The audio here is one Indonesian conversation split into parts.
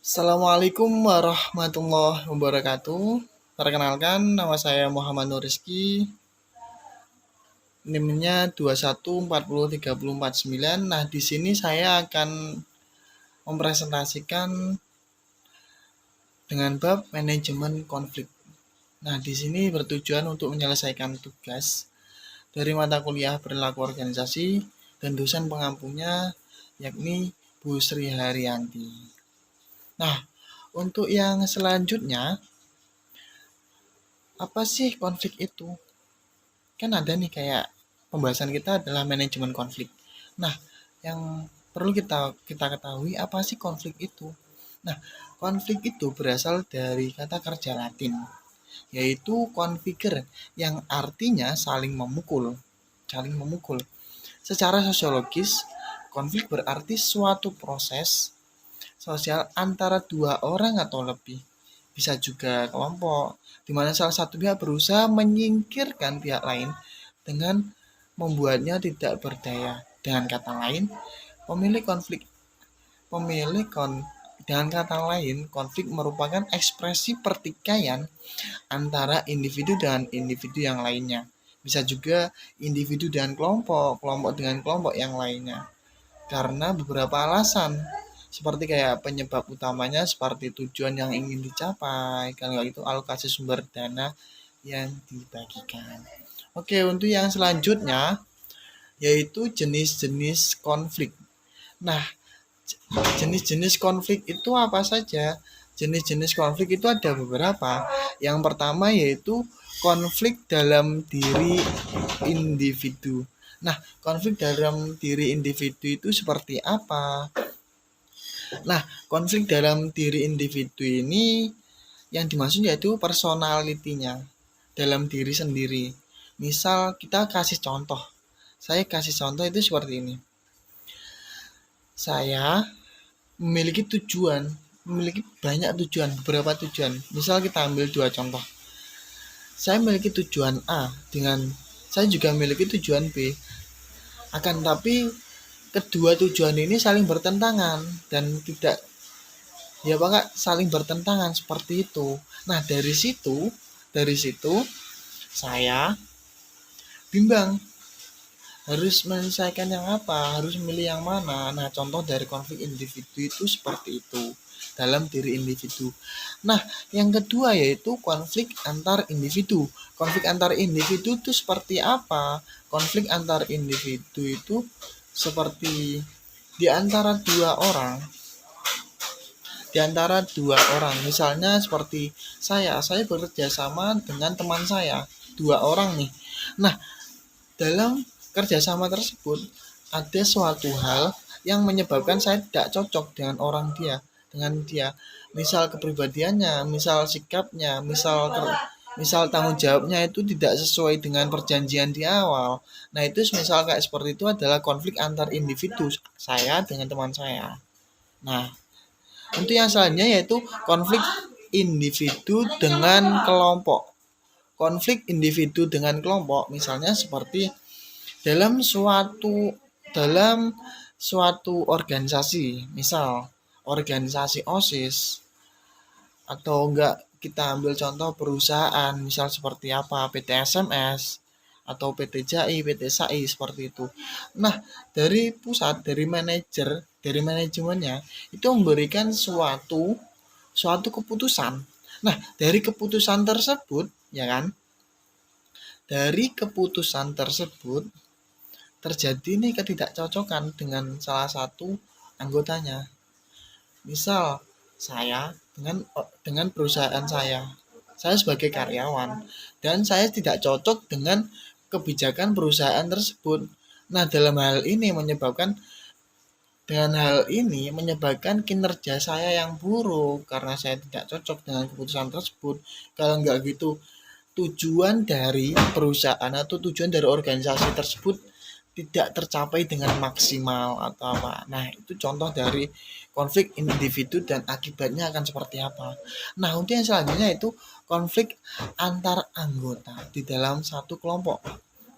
Assalamualaikum warahmatullahi wabarakatuh. Perkenalkan, nama saya Muhammad Nur Rizky. NIM-nya 21403049. Nah, di sini saya akan mempresentasikan dengan bab manajemen konflik. Nah, di sini bertujuan untuk menyelesaikan tugas dari mata kuliah perilaku organisasi dan dosen pengampunya yakni Bu Sri Haryanti. Nah, untuk yang selanjutnya, apa sih konflik itu? Kan ada nih kayak pembahasan kita adalah manajemen konflik. Nah, yang perlu kita ketahui apa sih konflik itu? Nah, konflik itu berasal dari kata kerja Latin, yaitu configere yang artinya saling memukul. Saling memukul. Secara sosiologis, konflik berarti suatu proses sosial antara dua orang atau lebih. Bisa juga kelompok, di mana salah satu pihak berusaha menyingkirkan pihak lain dengan membuatnya tidak berdaya. Dengan kata lain, pemilik konflik pemilik kon dengan kata lain, konflik merupakan ekspresi pertikaian antara individu dengan individu yang lainnya. Bisa juga individu dengan kelompok, kelompok dengan kelompok yang lainnya. Karena beberapa alasan, seperti kayak penyebab utamanya seperti tujuan yang ingin dicapai, kalau itu alokasi sumber dana yang dibagikan. Oke, untuk yang selanjutnya yaitu jenis-jenis konflik. Nah, jenis-jenis konflik itu apa saja? Jenis-jenis konflik itu ada beberapa. Yang pertama yaitu konflik dalam diri individu. Nah, konflik dalam diri individu itu seperti apa? Nah, konflik dalam diri individu ini yang dimaksud yaitu personalitinya dalam diri sendiri. Misal kita kasih contoh. Saya kasih contoh itu seperti ini. Saya memiliki banyak tujuan, beberapa tujuan. Misal kita ambil dua contoh. Saya memiliki tujuan A dengan saya juga memiliki tujuan B. Akan tapi kedua tujuan ini saling bertentangan dan tidak saling bertentangan seperti itu. Nah, dari situ saya bimbang harus menyelesaikan yang apa, harus memilih yang mana. Nah, contoh dari konflik individu itu seperti itu dalam diri individu. Nah, yang kedua yaitu konflik antar individu. Konflik antar individu itu seperti apa? Konflik antar individu itu seperti di antara dua orang. Misalnya seperti saya bekerja sama dengan teman saya, dua orang nih. Nah, dalam kerjasama tersebut ada suatu hal yang menyebabkan saya tidak cocok dengan dia. Misal kepribadiannya, misal sikapnya, misal tanggung jawabnya itu tidak sesuai dengan perjanjian di awal. Nah, itu misal kayak seperti itu adalah konflik antar individu saya dengan teman saya. Nah, untuk yang selanjutnya yaitu konflik individu dengan kelompok. Konflik individu dengan kelompok misalnya seperti dalam suatu organisasi, misal organisasi OSIS, atau enggak kita ambil contoh perusahaan, misal seperti apa PT SMS atau PT JAI, PT SAI seperti itu. Nah, dari pusat, dari manajemennya itu memberikan suatu keputusan. Nah, dari keputusan tersebut, ya kan? Dari keputusan tersebut terjadi nih ketidakcocokan dengan salah satu anggotanya. Misal saya dengan perusahaan saya sebagai karyawan dan saya tidak cocok dengan kebijakan perusahaan tersebut. Nah, dengan hal ini menyebabkan kinerja saya yang buruk karena saya tidak cocok dengan keputusan tersebut. Kalau enggak gitu, tujuan dari perusahaan atau tujuan dari organisasi tersebut tidak tercapai dengan maksimal atau apa. Nah, itu contoh dari konflik individu dan akibatnya akan seperti apa. Nah, untuk yang selanjutnya itu konflik antar anggota di dalam satu kelompok.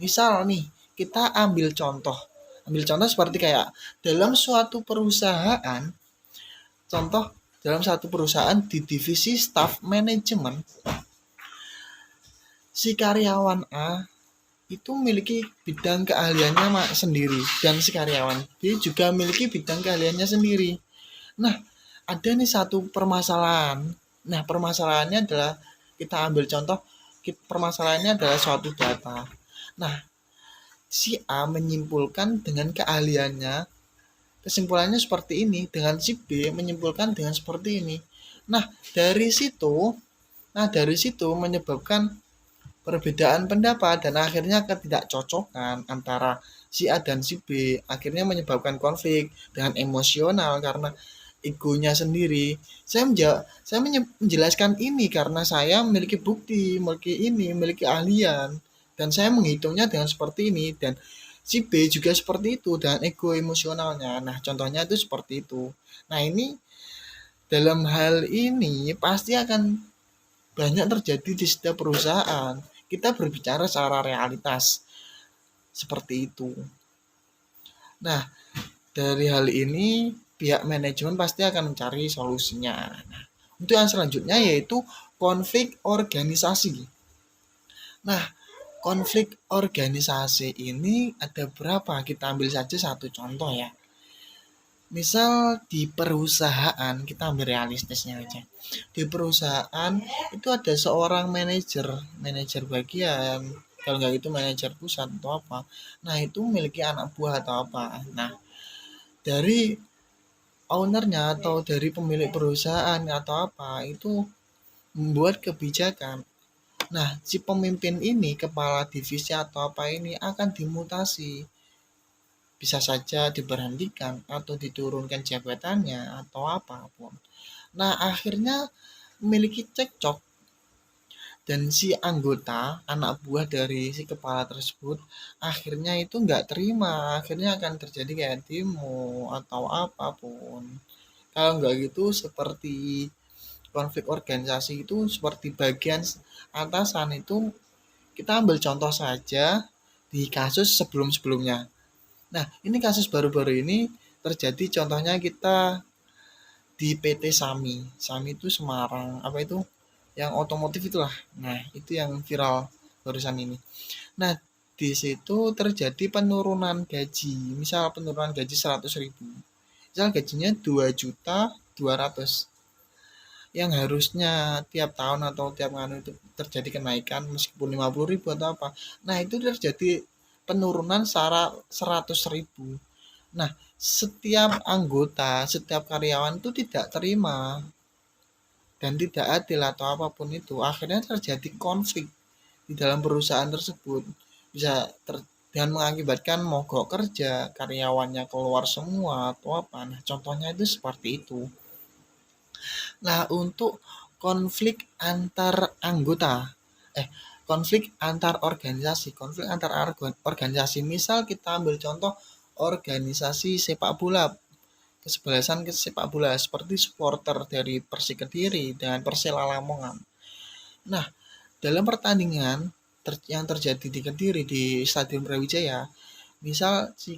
Misal nih, kita ambil contoh seperti kayak dalam suatu perusahaan, contoh dalam satu perusahaan di divisi staff manajemen, si karyawan A itu memiliki bidang keahliannya sendiri dan si karyawan B juga memiliki bidang keahliannya sendiri. Nah, ada nih satu permasalahan. Nah, permasalahannya adalah kita ambil contoh, permasalahannya adalah suatu data. Nah, si A menyimpulkan dengan keahliannya, kesimpulannya seperti ini, dengan si B menyimpulkan dengan seperti ini. Nah, dari situ menyebabkan perbedaan pendapat dan akhirnya ketidakcocokan antara si A dan si B, akhirnya menyebabkan konflik dengan emosional karena egonya sendiri. Saya menjelaskan ini karena saya memiliki bukti, memiliki ahlian, dan saya menghitungnya dengan seperti ini, dan si B juga seperti itu dengan ego emosionalnya. Nah, contohnya itu seperti itu. Nah, ini dalam hal ini pasti akan banyak terjadi di setiap perusahaan. Kita berbicara secara realitas seperti itu. Nah, dari hal ini pihak manajemen pasti akan mencari solusinya. Nah, untuk yang selanjutnya yaitu konflik organisasi. Nah, konflik organisasi ini ada berapa? Kita ambil saja satu contoh ya. Misal di perusahaan, kita ambil realistisnya aja. Di perusahaan itu ada seorang manajer bagian, kalau nggak itu manajer pusat atau apa. Nah, itu memiliki anak buah atau apa. Nah, dari ownernya atau dari pemilik perusahaan atau apa itu membuat kebijakan. Nah, si pemimpin ini, kepala divisi atau apa ini akan dimutasi. Bisa saja diberhentikan atau diturunkan jabatannya atau apapun. Nah, akhirnya memiliki cekcok dan si anggota anak buah dari si kepala tersebut akhirnya itu nggak terima, akhirnya akan terjadi kayak demo atau apapun. Kalau nggak gitu seperti konflik organisasi itu seperti bagian atasan itu, kita ambil contoh saja di kasus sebelum-sebelumnya. Nah, ini kasus baru-baru ini terjadi, contohnya kita di PT Sami. Sami itu Semarang, apa itu? Yang otomotif itulah. Nah, itu yang viral barusan ini. Nah, di situ terjadi penurunan gaji. Misal penurunan gaji 100.000. Misal gajinya 2.200.000. Yang harusnya tiap tahun atau tiap minggu itu terjadi kenaikan meskipun 50.000 atau apa. Nah, itu terjadi penurunan secara 100.000. Nah, setiap anggota, setiap karyawan itu tidak terima dan tidak adil atau apapun itu. Akhirnya terjadi konflik di dalam perusahaan tersebut. Bisa dan mengakibatkan mogok kerja, karyawannya keluar semua atau apa. Nah, contohnya itu seperti itu. Nah, untuk konflik antar anggota, konflik antar organisasi, misal kita ambil contoh organisasi sepak bola, kesebelasan ke sepak bola seperti supporter dari Persik Kediri dan Persela Lamongan. Nah, dalam pertandingan yang terjadi di Kediri di Stadion Brawijaya, misal si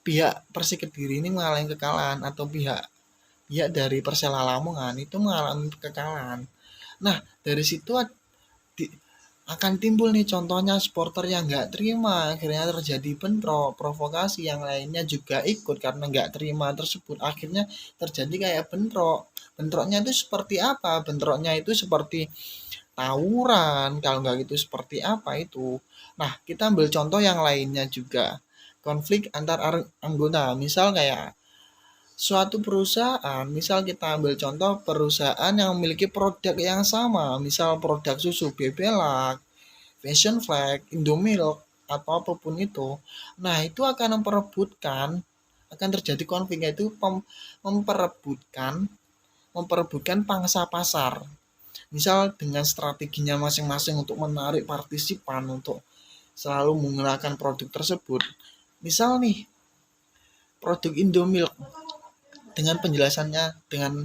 pihak Persik Kediri ini mengalami kekalahan atau pihak dari Persela Lamongan itu mengalami kekalahan. Nah, dari situ akan timbul nih contohnya supporter yang nggak terima, akhirnya terjadi bentrok, provokasi, yang lainnya juga ikut karena nggak terima tersebut, akhirnya terjadi kayak bentroknya itu seperti apa? Bentroknya itu seperti tawuran, kalau nggak gitu seperti apa itu. Nah, kita ambil contoh yang lainnya juga, konflik antar anggota, misal kayak suatu perusahaan, misal kita ambil contoh perusahaan yang memiliki produk yang sama, misal produk susu Bebelak, Fashion Flag, Indomilk, atau apapun itu. Nah, itu akan akan terjadi konflik, yaitu memperebutkan pangsa pasar. Misal dengan strateginya masing-masing untuk menarik partisipan untuk selalu menggunakan produk tersebut. Misal nih, produk Indomilk dengan penjelasannya, dengan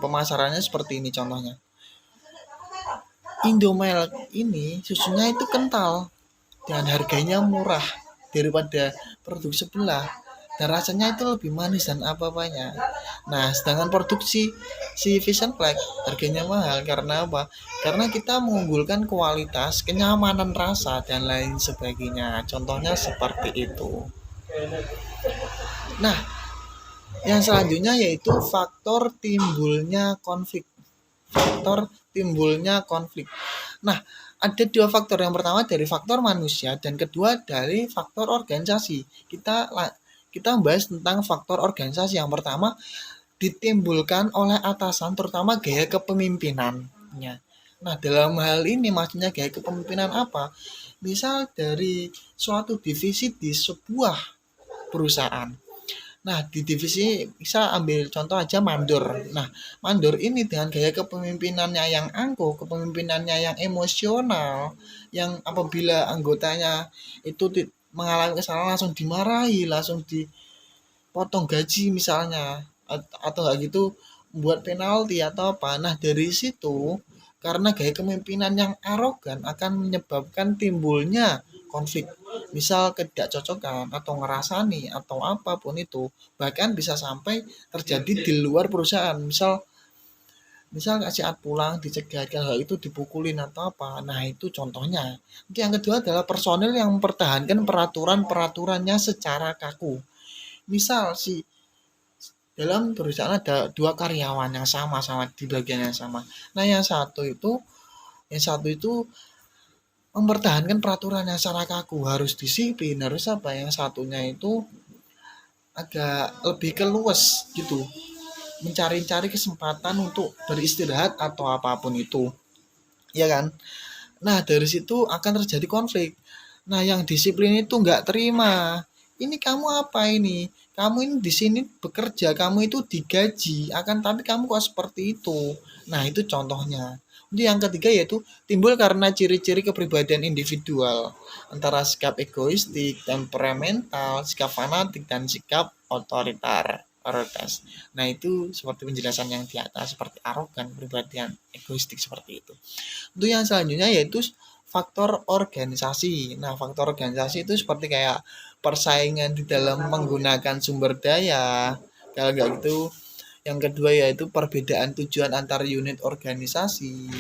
pemasarannya seperti ini contohnya. Indomilk ini susunya itu kental dan harganya murah daripada produk sebelah. dan rasanya itu lebih manis dan apa-apanya. Nah, sedangkan produksi si Vision Flag harganya mahal karena apa? Karena kita mengunggulkan kualitas, kenyamanan rasa dan lain sebagainya. Contohnya seperti itu. Nah, yang selanjutnya yaitu faktor timbulnya konflik. Faktor timbulnya konflik. Nah, ada dua faktor. Yang pertama dari faktor manusia dan kedua dari faktor organisasi. Kita membahas tentang faktor organisasi. Yang pertama ditimbulkan oleh atasan, terutama gaya kepemimpinannya. Nah, dalam hal ini maksudnya gaya kepemimpinan apa? Misal dari suatu divisi di sebuah perusahaan. Nah, di divisi bisa ambil contoh aja mandor. Nah, mandor ini dengan gaya kepemimpinannya yang angkuh, kepemimpinannya yang emosional, yang apabila anggotanya itu mengalami kesalahan langsung dimarahi, langsung dipotong gaji misalnya, atau enggak gitu buat penalti atau apa. Nah, dari situ karena gaya kepemimpinan yang arogan akan menyebabkan timbulnya konflik, misal ketidakcocokan atau ngerasani atau apapun itu, bahkan bisa sampai terjadi di luar perusahaan, misal misal saat pulang dicegat, kalau itu dipukulin atau apa. Nah, itu contohnya. Yang kedua adalah personil yang mempertahankan peraturan-peraturannya secara kaku. Misal si dalam perusahaan ada dua karyawan yang sama-sama di bagian yang sama. Nah, yang satu itu mempertahankan peraturan yang secara kaku, harus disiplin, harus apa. Yang satunya itu agak lebih keluas gitu, mencari-cari kesempatan untuk beristirahat atau apapun itu, ya kan. Nah, dari situ akan terjadi konflik. Nah, yang disiplin itu nggak terima. Ini kamu apa ini? Kamu ini di sini bekerja, kamu itu digaji, akan tapi kamu kok seperti itu. Nah, itu contohnya. Untuk yang ketiga yaitu timbul karena ciri-ciri kepribadian individual antara sikap egoistik, temperamental, sikap fanatik, dan sikap otoritas. Nah, itu seperti penjelasan yang di atas, seperti arogan, kepribadian egoistik seperti itu. Untuk yang selanjutnya yaitu faktor organisasi. Nah, faktor organisasi itu seperti kayak persaingan di dalam menggunakan sumber daya. Kalau nggak gitu, yang kedua yaitu perbedaan tujuan antar unit organisasi.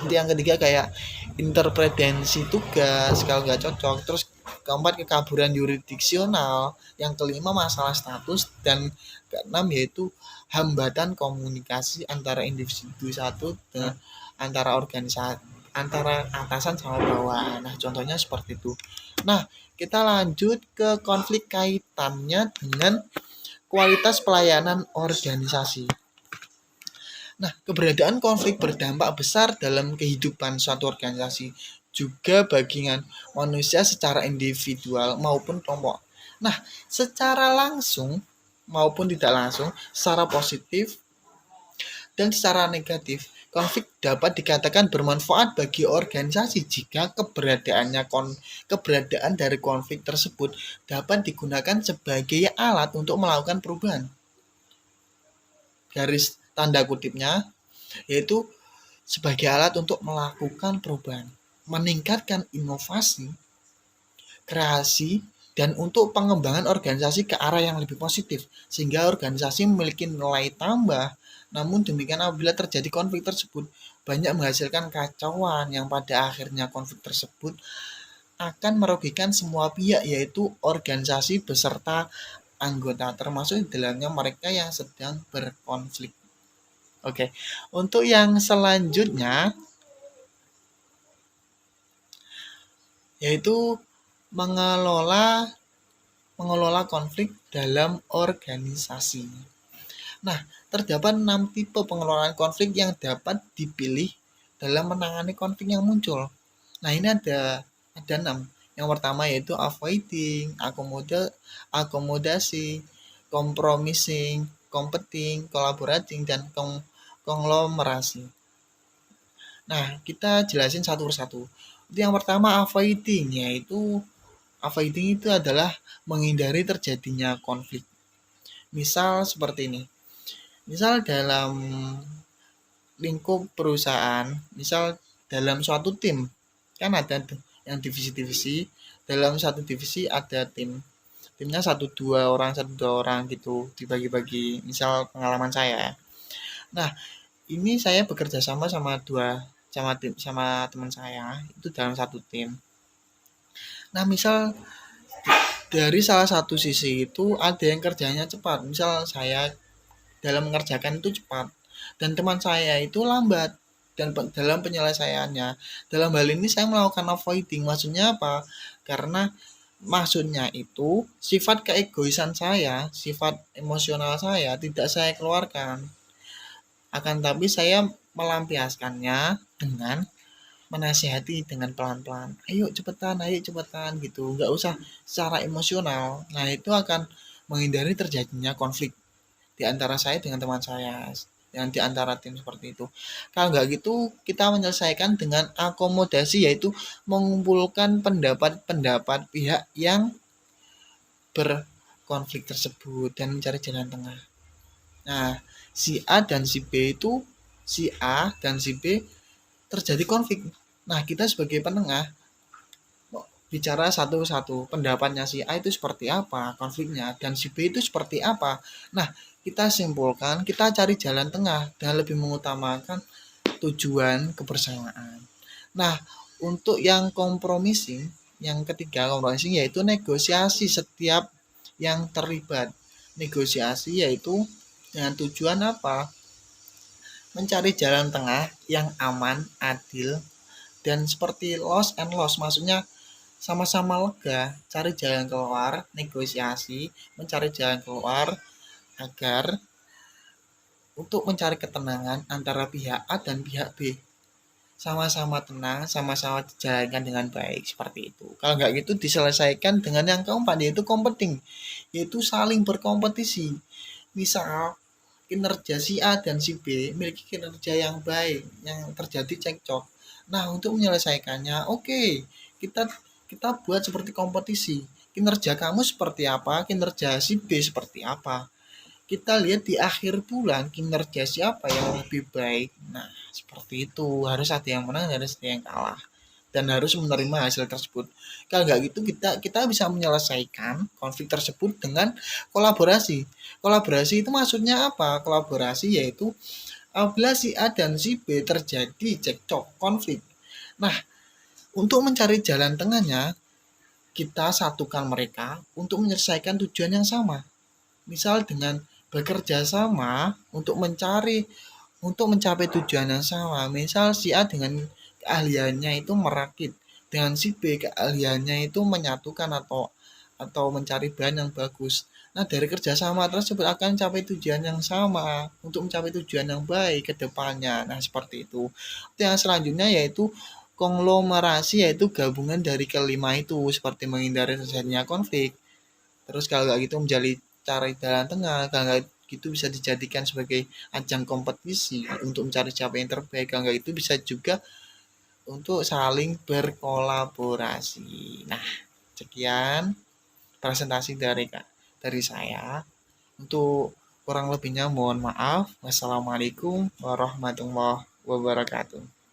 Jadi yang ketiga kayak interpretensi tugas kalau nggak cocok. Terus keempat kekaburan yurisdiksional. Yang kelima masalah status dan keenam yaitu hambatan komunikasi antara individu satu dan antara organisasi, antara atasan sama bawahan. Nah, contohnya seperti itu. Nah, kita lanjut ke konflik kaitannya dengan kualitas pelayanan organisasi. Nah, keberadaan konflik berdampak besar dalam kehidupan suatu organisasi, juga bagian manusia secara individual maupun kelompok. Nah, secara langsung maupun tidak langsung, secara positif dan secara negatif, konflik dapat dikatakan bermanfaat bagi organisasi jika keberadaan dari konflik tersebut dapat digunakan sebagai alat untuk melakukan perubahan. Garis tanda kutipnya yaitu sebagai alat untuk melakukan perubahan, meningkatkan inovasi, kreasi, dan untuk pengembangan organisasi ke arah yang lebih positif, sehingga organisasi memiliki nilai tambah. Namun demikian apabila terjadi konflik tersebut, banyak menghasilkan kacauan yang pada akhirnya konflik tersebut akan merugikan semua pihak, yaitu organisasi beserta anggota, termasuk di dalamnya mereka yang sedang berkonflik. Oke, untuk yang selanjutnya yaitu mengelola konflik dalam organisasi. Nah, terdapat 6 tipe pengelolaan konflik yang dapat dipilih dalam menangani konflik yang muncul. Nah, ini ada 6. Yang pertama yaitu avoiding, akomodasi, compromising, competing, collaborating, dan konglomerasi. Nah, kita jelasin satu persatu. Yang pertama avoiding, yaitu avoiding itu adalah menghindari terjadinya konflik. Misal seperti ini. Misal dalam lingkup perusahaan, misal dalam suatu tim, kan ada yang divisi-divisi. dalam satu divisi ada timnya satu dua orang gitu, dibagi-bagi. Misal pengalaman saya ya. Nah, ini saya bekerja sama sama sama teman saya itu dalam satu tim. Nah, misal dari salah satu sisi itu ada yang kerjanya cepat. Misal saya dalam mengerjakan itu cepat dan teman saya itu lambat dan dalam penyelesaiannya. Dalam hal ini saya melakukan avoiding. Maksudnya apa? Karena maksudnya itu sifat keegoisan saya, sifat emosional saya tidak saya keluarkan. Akan tapi saya melampiaskannya dengan menasihati dengan pelan-pelan. Ayo cepetan gitu. Nggak usah secara emosional. Nah, itu akan menghindari terjadinya konflik di antara saya dengan teman saya, yang di antara tim seperti itu. Kalau nggak gitu, kita menyelesaikan dengan akomodasi, yaitu mengumpulkan pendapat-pendapat pihak yang berkonflik tersebut dan mencari jalan tengah. Nah, si A dan si B itu, si A dan si B terjadi konflik. Nah, kita sebagai penengah bicara satu-satu, pendapatnya si A itu seperti apa konfliknya dan si B itu seperti apa. Nah, kita simpulkan, kita cari jalan tengah dan lebih mengutamakan tujuan kebersamaan. Nah, untuk yang kompromising, yang ketiga kompromising yaitu negosiasi setiap yang terlibat. Negosiasi yaitu dengan tujuan apa? Mencari jalan tengah yang aman, adil, dan seperti loss and loss, maksudnya sama-sama lega, cari jalan keluar, negosiasi, mencari jalan keluar agar untuk mencari ketenangan antara pihak A dan pihak B. Sama-sama tenang, sama-sama dijalankan dengan baik, seperti itu. Kalau nggak gitu diselesaikan dengan yang keempat, yaitu competing, yaitu saling berkompetisi. Misal kinerja si A dan si B memiliki kinerja yang baik, yang terjadi cekcok. Nah, untuk menyelesaikannya, oke, kita kita buat seperti kompetisi. Kinerja kamu seperti apa, kinerja si B seperti apa. Kita lihat di akhir bulan kinerja siapa yang lebih baik. Nah, seperti itu. Harus ada yang menang, harus ada yang kalah. Dan harus menerima hasil tersebut. Kalau nggak gitu kita bisa menyelesaikan konflik tersebut dengan kolaborasi. Kolaborasi itu maksudnya apa? Kolaborasi yaitu apabila si A dan si B terjadi cekcok konflik. Nah, untuk mencari jalan tengahnya, kita satukan mereka untuk menyelesaikan tujuan yang sama. Misal dengan bekerja sama untuk mencapai tujuan yang sama. Misal si A dengan keahliannya itu merakit, dengan si B keahliannya itu menyatukan atau mencari bahan yang bagus. Nah, dari kerjasama tersebut akan mencapai tujuan yang sama untuk mencapai tujuan yang baik ke depannya. Nah, seperti itu. Yang selanjutnya yaitu konglomerasi, yaitu gabungan dari kelima itu seperti menghindari terjadinya konflik. Terus kalau nggak gitu menjadi cari jalan tengah, kalau nggak gitu bisa dijadikan sebagai ajang kompetisi untuk mencari siapa yang terbaik. Kalau nggak itu bisa juga untuk saling berkolaborasi. Nah, sekian presentasi dari saya. Untuk kurang lebihnya mohon maaf. Wassalamualaikum warahmatullahi wabarakatuh.